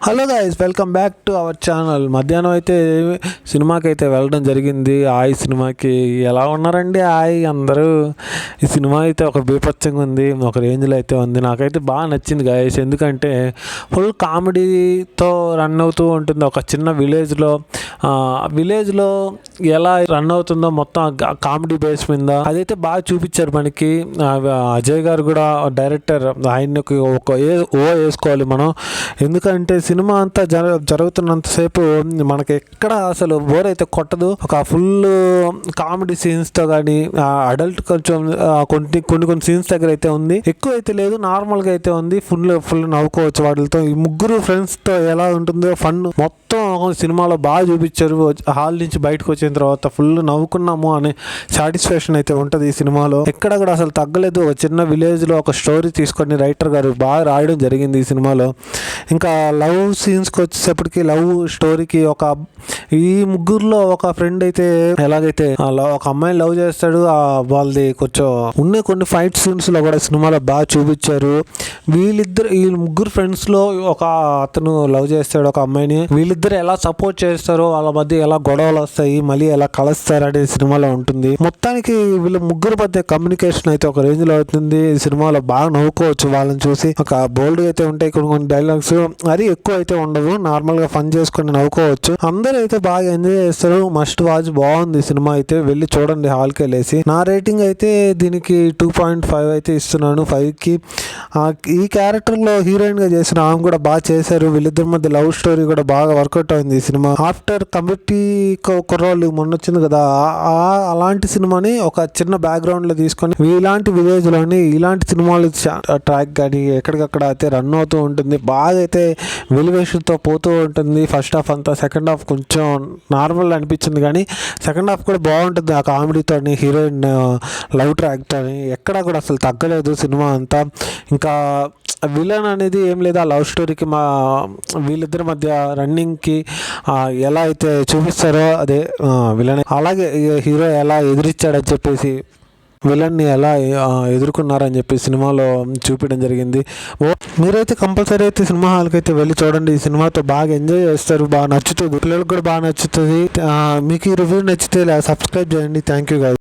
Hello guys, welcome back to our channel. మధ్యాహ్నం అయితే సినిమాకి అయితే వెళ్ళడం జరిగింది. ఆయి సినిమాకి. ఎలా ఉన్నారండి అందరూ? ఈ సినిమా అయితే ఒక బీభత్సంగా ఉంది, ఒక రేంజ్లో అయితే ఉంది. నాకైతే బాగా నచ్చింది గైస్. ఎందుకంటే ఫుల్ కామెడీతో రన్ అవుతూ ఉంటుంది. ఒక చిన్న విలేజ్లో ఎలా రన్ అవుతుందో మొత్తం కామెడీ బేస్ మీద అదైతే బాగా చూపించారు మనకి. అజయ్ గారు కూడా డైరెక్టర్, ఆయనకి ఒక వేసుకోవాలి మనం. ఎందుకంటే సినిమా అంతా జరుగుతున్నంతసేపు మనకి ఎక్కడ అసలు బోర్ అయితే కొట్టదు. ఒక ఫుల్ కామెడీ సీన్స్తో కానీ అడల్ట్ కొంచెం కొన్ని సీన్స్ దగ్గర అయితే ఉంది. ఎక్కువ అయితే లేదు, నార్మల్గా అయితే ఉంది. ఫుల్ నవ్వుకోవచ్చు వాటితో. ఈ ముగ్గురు ఫ్రెండ్స్తో ఎలా ఉంటుందో ఫన్ మొత్తం సినిమాలో బాగా చూపించారు. హాల్ నుంచి బయటకు వచ్చిన తర్వాత ఫుల్ నవ్వుకున్నాము అనే సాటిస్ఫాక్షన్ అయితే ఉంటుంది ఈ సినిమాలో. ఎక్కడ కూడా అసలు తగ్గలేదు. ఒక చిన్న విలేజ్లో ఒక స్టోరీ తీసుకొని రైటర్ గారు బాగా రాయడం జరిగింది ఈ సినిమాలో. ఇంకా లవ్ సీన్స్కి వచ్చేటప్పటికి లవ్ స్టోరీకి ఈ ముగ్గురులో ఒక ఫ్రెండ్ అయితే ఎలాగైతే ఒక అమ్మాయిని లవ్ చేస్తాడు. వాళ్ళది కొంచెం కొన్ని ఫైట్ సీన్స్ లో కూడా సినిమాలో బాగా చూపించారు. ఈ ముగ్గురు ఫ్రెండ్స్ లో ఒక అతను లవ్ చేస్తాడు ఒక అమ్మాయిని. వీళ్ళిద్దరు ఎలా సపోర్ట్ చేస్తారో, వాళ్ళ మధ్య ఎలా గొడవలు వస్తాయి, మళ్ళీ ఎలా కలుస్తారు అనేది సినిమాలో ఉంటుంది. మొత్తానికి వీళ్ళ ముగ్గురు మధ్య కమ్యూనికేషన్ అయితే ఒక రేంజ్ లో అవుతుంది. ఈ సినిమాలో బాగా నవ్వుకోవచ్చు వాళ్ళని చూసి. ఒక బోల్డ్ అయితే ఉంటాయి కొన్ని డైలాగ్స్, అది ఎక్కువ అయితే ఉండదు. నార్మల్ గా ఫన్ చేసుకుని నవ్వుకోవచ్చు. అందరూ అయితే బాగా ఎంజాయ్ చేస్తారు. Must watch. బాగుంది సినిమా అయితే, వెళ్ళి చూడండి హాల్కి వెళ్ళేసి. నా రేటింగ్ అయితే దీనికి 2.5 అయితే ఇస్తున్నాను 5కి. ఈ క్యారెక్టర్ లో హీరోయిన్ గా చేసిన ఆమె కూడా బాగా చేశారు. వీళ్ళిద్దరి మధ్య లవ్ స్టోరీ కూడా బాగా వర్కౌట్ అయింది ఈ సినిమా. ఆఫ్టర్ కమిటీ కుర్రోళ్ళు మొన్న వచ్చింది కదా, అలాంటి సినిమాని ఒక చిన్న బ్యాక్గ్రౌండ్ లో తీసుకొని ఇలాంటి విలేజ్ లోని ఇలాంటి సినిమాలు ట్రాక్ కానీ ఎక్కడికక్కడ అయితే రన్ అవుతూ ఉంటుంది. బాగా అయితే వెలివేషన్తో పోతూ ఉంటుంది ఫస్ట్ హాఫ్ అంతా. సెకండ్ హాఫ్ కొంచెం నార్మల్ అనిపించింది, కానీ సెకండ్ హాఫ్ కూడా బాగుంటుంది. ఆ కామెడీతో, హీరోయిన్ లవ్ ట్రాక్తో ఎక్కడా కూడా అసలు తగ్గలేదు సినిమా అంతా. ఇంకా విలన్ అనేది ఏం లేదు. ఆ లవ్ స్టోరీకి వీళ్ళిద్దరి మధ్య రన్నింగ్కి ఎలా అయితే చూపిస్తారో అదే విలన్. అలాగే హీరో ఎలా ఎదిరించాడని చెప్పేసి, విలన్ని ఎలా ఎదుర్కొన్నారని చెప్పి సినిమాలో చూపించడం జరిగింది. మీరైతే కంపల్సరీ అయితే సినిమా హాల్కి అయితే వెళ్ళి చూడండి. ఈ సినిమాతో బాగా ఎంజాయ్ చేస్తారు, బాగా నచ్చుతుంది, పిల్లలకు కూడా బాగా నచ్చుతుంది. మీకు ఈ రివ్యూ నచ్చితే సబ్స్క్రైబ్ చేయండి. Thank you guys.